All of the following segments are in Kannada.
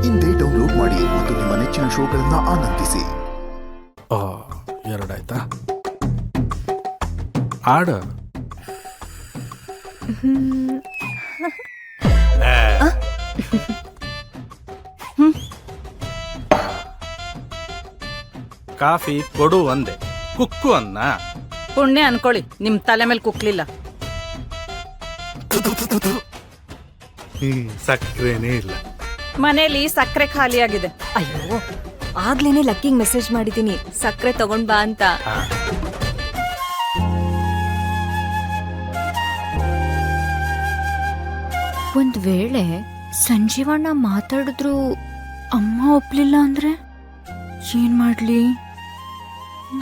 ಇಂದೇ ಡೌನ್ಲೋಡ್ ಮಾಡಿ ಮತ್ತು ನಿಮ್ಮ ನೆಚ್ಚಿನ ಶೋಗಳನ್ನ ಆನಂದಿಸಿ. ಎರಡಾಯ್ತಾ? ಆಡ ಕಾಫಿ ಕೊಡು ಒಂದೇ, ಕುಕ್ಕು ಅನ್ನ. ಪುಣ್ಯ ಅನ್ಕೊಳ್ಳಿ, ನಿಮ್ ತಲೆ ಮೇಲೆ ಕುಕ್ಲಿಲ್ಲ. ಸಕ್ಕರೆನೇ ಇಲ್ಲ ಮನೇಲಿ, ಸಕ್ಕರೆ ಖಾಲಿಯಾಗಿದೆ. ಅಯ್ಯೋ, ಆಗ್ಲೇನೆ ಲಕ್ಕಿಂಗ್ ಮೆಸೇಜ್ ಮಾಡಿದೀನಿ, ಸಕ್ಕರೆ ತಗೊಂಡ್ ಬಾ ಅಂತ. ಒಂದ್ ವೇಳೆ ಸಂಜೀವಣ್ಣ ಮಾತಾಡಿದ್ರು ಅಮ್ಮ ಒಪ್ಲಿಲ್ಲ ಅಂದ್ರೆ ಏನ್ ಮಾಡ್ಲಿ?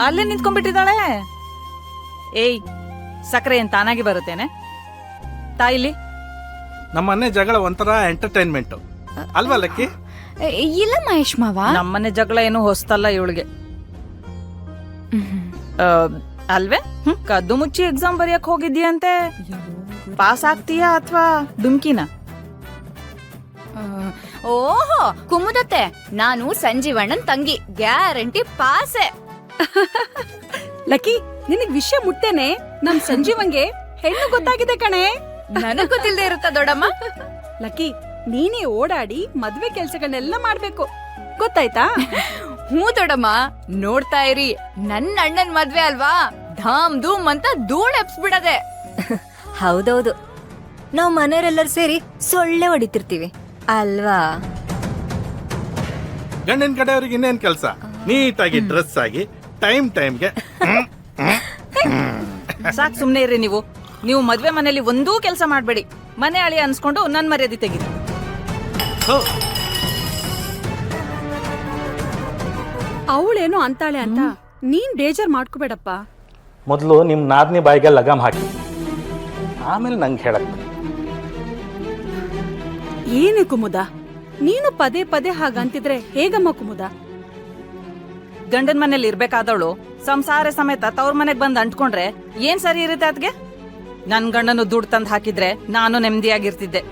ಅಲ್ಲೇ ನಿಂತ್ಕೊಂಡ್ಬಿಟ್ಟಿದ್ದಾಳೆ. ಏಯ್, ಸಕ್ಕರೆ ಏನ್ ತಾನಾಗಿ ಬರುತ್ತೇನೆ? ತಾಯಿಲಿ ನಮ್ಮ ಮನೆ ಜಗಳ ಒಂಥರ ಎಂಟರ್ಟೈನ್ಮೆಂಟ್ ಅಲ್ವಾ ಲಕ್ಕಿ? ಇಲ್ಲ ಮಹೇಶ್ ಮಾವ, ನಮ್ಮನೆ ಜಗಳ ಏನು ಹೊಸ್ತಲ್ಲ ಇವಳಿಗೆ, ಅಲ್ವೇ? ಕದ್ದು ಮುಚ್ಚಿ ಎಕ್ಸಾಮ್ ಬರೆಯಕ್ ಹೋಗಿದ್ಯಂತೆ. ಪಾಸ್ ಆಗ್ತೀಯಾ ಅಥವಾ ಡುಮ್ಕಿನ? ಓಹೋ ಕುಮುದತ್ತೆ, ನಾನು ಸಂಜೀವಣ್ಣನ್ ತಂಗಿ, ಗ್ಯಾರಂಟಿ ಪಾಸೆ. ಲಕ್ಕಿ, ನಿನಗ್ ವಿಷಯ ಮುಟ್ಟೇನೆ, ನಮ್ ಸಂಜೀವಂಗೆ ಹೆಣ್ಣು ಗೊತ್ತಾಗಿದೆ ಕಣೆ. ನನಗ್ ಗೊತ್ತಿಲ್ದೆ ಇರುತ್ತ ದೊಡ್ಡಮ್ಮ? ಲಕ್ಕಿ, ನೀನೇ ಓಡಾಡಿ ಮದ್ವೆ ಕೆಲ್ಸಗಳನ್ನೆಲ್ಲ ಮಾಡ್ಬೇಕು, ಗೊತ್ತಾಯ್ತಾ? ಹ್ಞೂ ದೊಡ್ಡಮ್ಮ, ನೋಡ್ತಾ ಇರಿ, ನನ್ನ ಅಣ್ಣನ್ ಮದ್ವೆ ಅಲ್ವಾ, ಧಾಮ್ ಧೂಮ್ ಅಂತ ಧೂಳ್ ಎಪ್ಸ್ಬಿಡದೆ. ಹೌದೌದು, ನಾವ್ ಮನೆಯವರೆಲ್ಲರೂ ಸೇರಿ ಸೊಳ್ಳೆ ಹೊಡಿತಿರ್ತೀವಿ ಅಲ್ವಾ? ಗಂಡಿನ ಕಡೆಯವ್ರಿಗೆ ಇನ್ನೇನ್ ಕೆಲಸ? ನೀಟಾಗಿ ಡ್ರೆಸ್ ಆಗಿ ಟೈಮ್ಗೆ. ಸಾಕ್, ಸುಮ್ನೆ ಇರ್ರಿ ನೀವು. ನೀವು ಮದ್ವೆ ಮನೇಲಿ ಒಂದೂ ಕೆಲಸ ಮಾಡ್ಬೇಡಿ. ಮನೆ ಅಳಿ ಅನ್ಸ್ಕೊಂಡು ನನ್ ಮರ್ಯಾದೆ ತೆಗೀರಿ. ಅವಳೇನೋ ಅಂತಾಳೆ ಅಂತ ನೀನ್ ಬೇಜಾರ್ ಮಾಡ್ಕೋಬೇಡಪ್ಪ. ಮೊದಲು ನಿಮ್ ನಾದ್ನಿ ಬಾಯಿಗೆ ಲಗಾಮ್ ಹಾಕಿ, ಆಮೇಲೆ ನಂಗೆ ಹೇಳಕ್. ಏನು ಕುಮುದ, ನೀನು ಪದೇ ಪದೇ ಹಾಗಂತಿದ್ರೆ ಹೇಗಮ್ಮ ಕುಮುದ? ಗಂಡನ್ ಮನೇಲಿ ಇರ್ಬೇಕಾದವಳು ಸಂಸಾರ ಸಮೇತ ತವ್ರ ಮನೆಗ್ ಬಂದ್ ಅಂಟ್ಕೊಂಡ್ರೆ ಏನ್ ಸರಿ ಇರುತ್ತೆ ಅದ್ಗೆ? ನನ್ ಗಂಡನು ದುಡ್ಡು ತಂದ್ ಹಾಕಿದ್ರೆ ನಾನು ನೆಮ್ಮದಿಯಾಗಿರ್ತಿದ್ದೆ.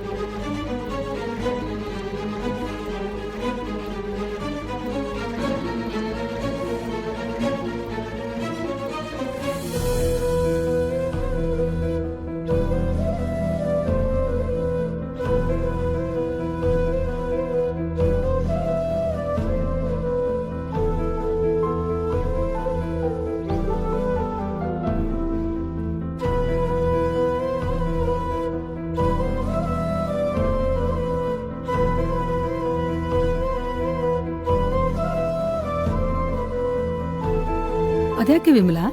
ಅದ್ಯಾಕೆ ವಿಮಲಾ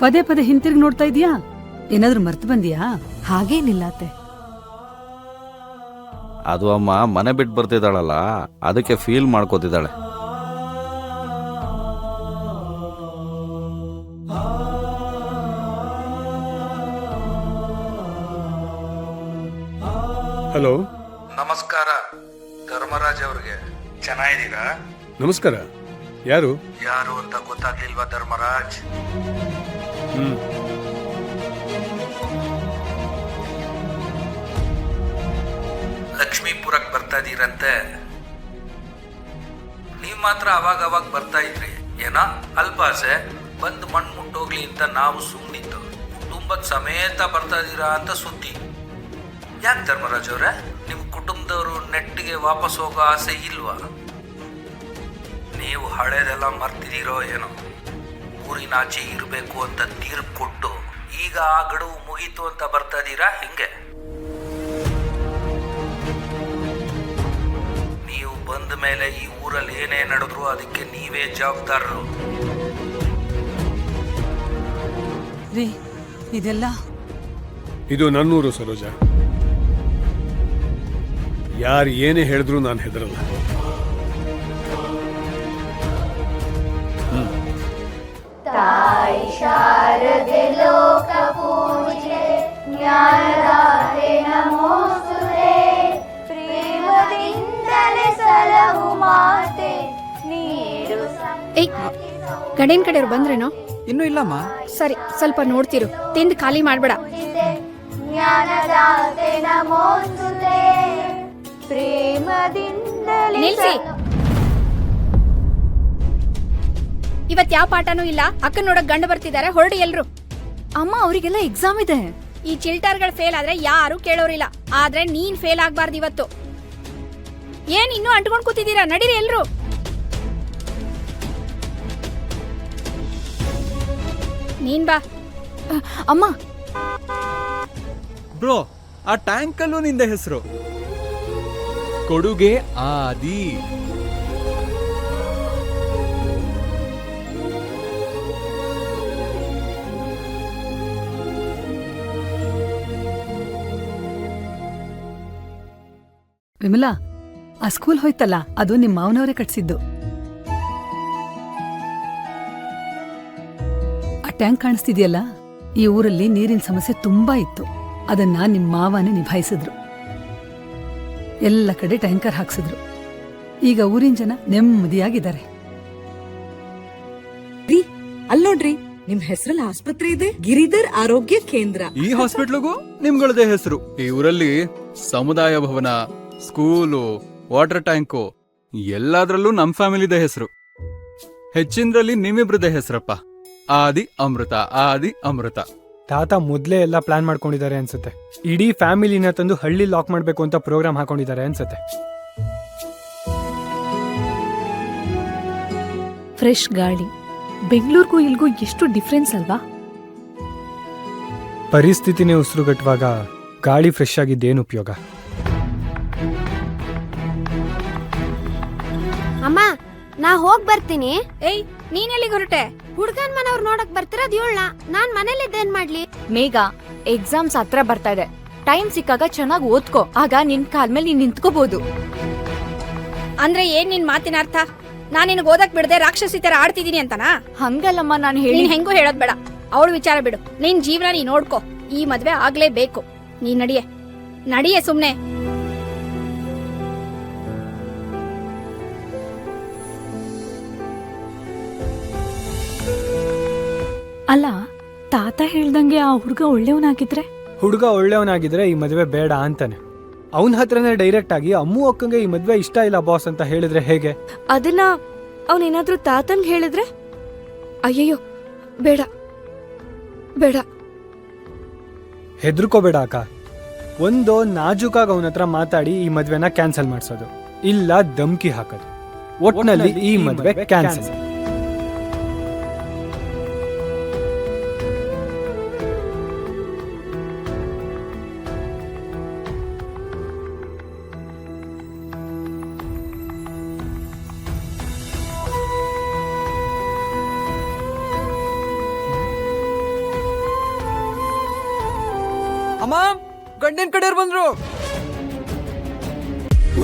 ಪದೇ ಪದೇ ಹಿಂತಿರುಗಿ ನೋಡ್ತಾ ಇದೀಯಾ? ಏನಾದ್ರೂ ಮರ್ತು ಬಂದಿಯಾ? ಹಾಗೇನಿಲ್ಲ ಅತ್ತೆ. ಅದು ಅಮ್ಮ ಮನೆ ಬಿಟ್ಟು ಬರ್ತಿದ್ದಾಳಲ್ಲ, ಅದಕ್ಕೆ ಫೀಲ್ ಮಾಡ್ಕೋತಿದ್ದಾಳೆ. ಹಲೋ, ನಮಸ್ಕಾರ ಧರ್ಮರಾಜ್ ಅವ್ರಿಗೆ. ಚೆನ್ನಾಗಿದ್ದೀರಾ? ನಮಸ್ಕಾರ. ಯಾರು ಯಾರು ಅಂತ ಗೊತ್ತಾಗ್ಲಿಲ್ವಾ ಧರ್ಮರಾಜ್? ಲಕ್ಷ್ಮೀಪುರಕ್ಕೆ ಬರ್ತಾ ಇದೀರಂತೆ. ನೀವ್ ಮಾತ್ರ ಅವಾಗ ಬರ್ತಾ ಇದ್ರಿ, ಏನೋ ಅಲ್ಪಾಸೆ ಬಂದು ಮಣ್ಣು ಮುಟ್ಟೋಗ್ಲಿ ಅಂತ ನಾವು ಸುಮ್ಮನಿದ್ದು. ಕುಟುಂಬದ ಸಮೇತ ಬರ್ತಾ ಇದೀರಾ ಅಂತ ಸುದ್ದಿ. ಯಾಕೆ ಧರ್ಮರಾಜ್ ಅವ್ರೆ, ನಿಮ್ ಕುಟುಂಬದವರು ನೆಟ್ಟಿಗೆ ವಾಪಸ್ ಹೋಗೋ ಆಸೆ ಇಲ್ವಾ? ನೀವು ಹಳೇದೆಲ್ಲ ಮರ್ತಿದ್ದೀರೋ ಏನೋ. ಊರಿನಾಚೆ ಇರಬೇಕು ಅಂತ ತೀರ್ಪು ಕೊಟ್ಟು ಈಗ ಆ ಗಡುವು ಮುಗೀತು ಅಂತ ಬರ್ತಾ ಇದ್ದೀರಾ ಹಿಂಗೆ? ನೀವು ಬಂದ ಮೇಲೆ ಈ ಊರಲ್ಲಿ ಏನೇ ನಡೆದ್ರು ಅದಕ್ಕೆ ನೀವೇ ಜವಾಬ್ದಾರರು. ಇದೆಲ್ಲ ಇದು ನನ್ನೂರು ಸರೋಜ. ಯಾರು ಏನೇ ಹೇಳಿದ್ರು ನಾನು ಹೆದರಲ್ಲ. ತಾಯಿ ಶಾರದೆ ಲೋಕ ಪೂಜೆ ಜ್ಞಾನದಾತೆ ನಮೋಸ್ತುತೆ, ಪ್ರೇಮದಿಂದಲೇ ಸಲಹು ಮಾತೆ ನೀಡು. ಗಂಡಿನ ಕಡೆಯವ್ರು ಬಂದ್ರೇನೋ? ಇನ್ನೂ ಇಲ್ಲಮ್ಮ. ಸರಿ, ಸ್ವಲ್ಪ ನೋಡ್ತಿರು, ತಿಂದು ಖಾಲಿ ಮಾಡ್ಬೇಡ. ಜ್ಞಾನದಾತೆ ನಮೋಸ್ತುತೆ, ಪ್ರೇಮದಿಂದ ತಂದೆಯಲ್ಲಿ ನಿಲ್ಸಿ. ಇವತ್ ಯಾವ ಪಾಠನೂ ಇಲ್ಲ. ಅಕ್ಕ ನೋಡಕ್ ಗಂಡ ಬರ್ತಿದ್ದಾರೆ, ಹೊರಡಿ ಎಲ್ರು. ಅಮ್ಮ ಅವರಿಗೆಲ್ಲ ಎಕ್ಸಾಮ್ ಇದೆ. ಈ ಚಿಲ್ಟರ್ಗಳು ಫೇಲ್ ಆದ್ರೆ ಯಾರು ಕೇಳೋರಿಲ್ಲ, ಆದ್ರೆ ನೀನ್ ಫೇಲ್ ಆಗ್ಬಾರ್ದು ಇವತ್ತು. ಏನ್ ಇನ್ನೂ ಅಂಟ್ಕೊಂಡ್ ಕೂತಿದ್ದೀರಾ? ನಡೀರಿ ಎಲ್ರು. ನೀನ್ ಬಾ. ಅಮ್ಮ ಬ್ರೋ, ಆ ಟ್ಯಾಂಕ್ ಅಲ್ಲೂ ನಿಂದ ಹೆಸರು. ಕೊಡುಗೆ ಆದಿ. ವಿಮಲಾ, ಆ ಸ್ಕೂಲ್ ಹೋಯ್ತಲ್ಲ, ಅದು ನಿಮ್ ಮಾವನವರೇ ಕಟ್ಸಿದ್ದು. ಆ ಟ್ಯಾಂಕ್ ಕಾಣಿಸ್ತಿದ್ಯಲ್ಲ, ಈ ಊರಲ್ಲಿ ನೀರಿನ ಸಮಸ್ಯೆ ತುಂಬಾ ಇತ್ತು. ಅದನ್ನ ನಿಮ್ ಮಾವನೇ ನಿಭಾಯಿಸಿದ್ರು. ಎಲ್ಲ ಕಡೆ ಟ್ಯಾಂಕರ್ ಹಾಕ್ಸಿದ್ರು. ಈಗ ಊರಿನ ಜನ ನೆಮ್ಮದಿಯಾಗಿದ್ದಾರೆ. ಅಲ್ಲೋಡ್ರಿ, ನಿಮ್ ಹೆಸರಲ್ಲಿ ಆಸ್ಪತ್ರೆ ಇದೆ, ಗಿರಿಧರ್ ಆರೋಗ್ಯ ಕೇಂದ್ರ. ಈ ಹಾಸ್ಪಿಟ್ಲಿಗೂ ನಿಮ್ಗಳದೇ ಹೆಸರು. ಈ ಊರಲ್ಲಿ ಸಮುದಾಯ ಭವನ, ಸ್ಕೂಲು, ವಾಟರ್ ಟ್ಯಾಂಕು ಎಲ್ಲಾದ್ರಲ್ಲೂ ನಮ್ ಫ್ಯಾಮಿಲಿದೆ ಹೆಸರು. ಹೆಚ್ಚಿನದ್ರಲ್ಲಿ ನಿಮ್ಮಿಬ್ರದೇ ಹೆಸರಪ್ಪ. ಆದಿ ಅಮೃತ, ಆದಿ ಅಮೃತ. ತಾತ ಮೊದ್ಲೇ ಎಲ್ಲ ಪ್ಲಾನ್ ಮಾಡ್ಕೊಂಡಿದ್ದಾರೆ ಅನ್ಸುತ್ತೆ. ಇಡೀ ಫ್ಯಾಮಿಲಿನ ತಂದು ಹಳ್ಳಿ ಲಾಕ್ ಮಾಡ್ಬೇಕು ಅಂತ ಪ್ರೋಗ್ರಾಮ್ ಹಾಕೊಂಡಿದ್ದಾರೆ ಅನ್ಸುತ್ತೆ. ಫ್ರೆಶ್ ಗಾಳಿ. ಬೆಂಗಳೂರಿಗೂ ಇಲ್ಗೂ ಎಷ್ಟು ಡಿಫ್ರೆನ್ಸ್ ಅಲ್ವಾ? ಪರಿಸ್ಥಿತಿನೇ ಉಸಿರುಗಟ್ಟುವಾಗ ಗಾಳಿ ಫ್ರೆಶ್ ಆಗಿದ್ದೇನು ಉಪಯೋಗ? ಅಮ್ಮ, ನಾ ಹೋಗ್ ಬರ್ತೀನಿ. ಏಯ್, ನೀನ್ ಎಲ್ಲಿಗೆ ಹೊರಟೆ? ಹುಡ್ಗನ್ ಮನವ್ರು ನೋಡಕ್ ಬರ್ತಿರೋದ್ ಇವಳ. ನಾನ್ ಮನೇಲಿದ್ದೇನ್ ಮಾಡ್ಲಿ? ಮೇಘ, ಎಕ್ಸಾಮ್ಸ್ ಹತ್ರ ಬರ್ತಾ ಇದೆ. ಟೈಮ್ ಸಿಕ್ಕಾಗ ಚೆನ್ನಾಗಿ ಓದ್ಕೋ. ಆಗ ನಿನ್ ಕಾಲ್ ಮೇಲೆ ನೀನ್ ನಿಂತ್ಕೋಬಹುದು. ಅಂದ್ರೆ ಏನ್ ನಿನ್ ಮಾತಿನ ಅರ್ಥ? ನಾನ್ ನಿನಗ್ ಓದಕ್ ಬಿಡದೆ ರಾಕ್ಷಸಿ ತರ ಆಡ್ತಿದೀನಿ ಅಂತನಾ? ಹಂಗಲ್ಲಮ್ಮ ನಾನು ಹೇಳಿ. ನೀನ್ ಹೆಂಗೂ ಹೇಳೋದ್ ಬೇಡ. ಅವಳು ವಿಚಾರ ಬಿಡು. ನಿನ್ ಜೀವನ ನೀ ನೋಡ್ಕೋ. ಈ ಮದ್ವೆ ಆಗ್ಲೇಬೇಕು. ನೀನ್ ನಡಿಯೇ ಸುಮ್ನೆ. ಅಲ್ಲ, ತಾತ ಹೇಳ್ದಂಗೆ ಆ ಹುಡುಗ ಒಳ್ಳೆಯವನಾಗಿದ್ರೆ? ಹುಡುಗ ಒಳ್ಳೆಯವನಾಗಿದ್ರೆ ಈ ಮದುವೆ ಬೇಡ ಅಂತಾನೆ. ಅವನ ಹತ್ರನೇ ಡೈರೆಕ್ಟ್ ಆಗಿ ಅಮ್ಮು ಅಕ್ಕಂಗೆ ಈ ಮದುವೆ ಇಷ್ಟ ಇಲ್ಲ ಬಾಸ್ ಅಂತ ಹೇಳಿದ್ರೆ ಹೇಗೆ? ಅದನ್ನ ಅವನೇನಾದ್ರೂ ತಾತನ್ಗೆ ಹೇಳಿದ್ರೆ? ಅಯ್ಯಯ್ಯೋ, ಬೇಡ ಬೇಡ. ಹೆದರ್ಕೋಬೇಡ ಅಕ್ಕ. ಒಂದು ನಾಜೂಕಾಗ ಅವನ ಹತ್ರ ಮಾತಾಡಿ ಈ ಮದ್ವೆನ ಕ್ಯಾನ್ಸಲ್ ಮಾಡಿಸೋದು, ಇಲ್ಲ ಧಮ್ಕಿ ಹಾಕೋದು. ಒಟ್ನಲ್ಲಿ ಈ ಮದ್ವೆ ಕ್ಯಾನ್ಸಲ್. ಅಮ್ಮ, ಗಂಡಿನ ಕಡೆಯವ್ರು ಬಂದ್ರು.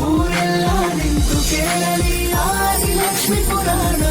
ಊರೆಲ್ಲ ನಿಂತು ಕೇಳಲಿ ಆದಿಲಕ್ಷ್ಮಿ ಪುರಾಣ.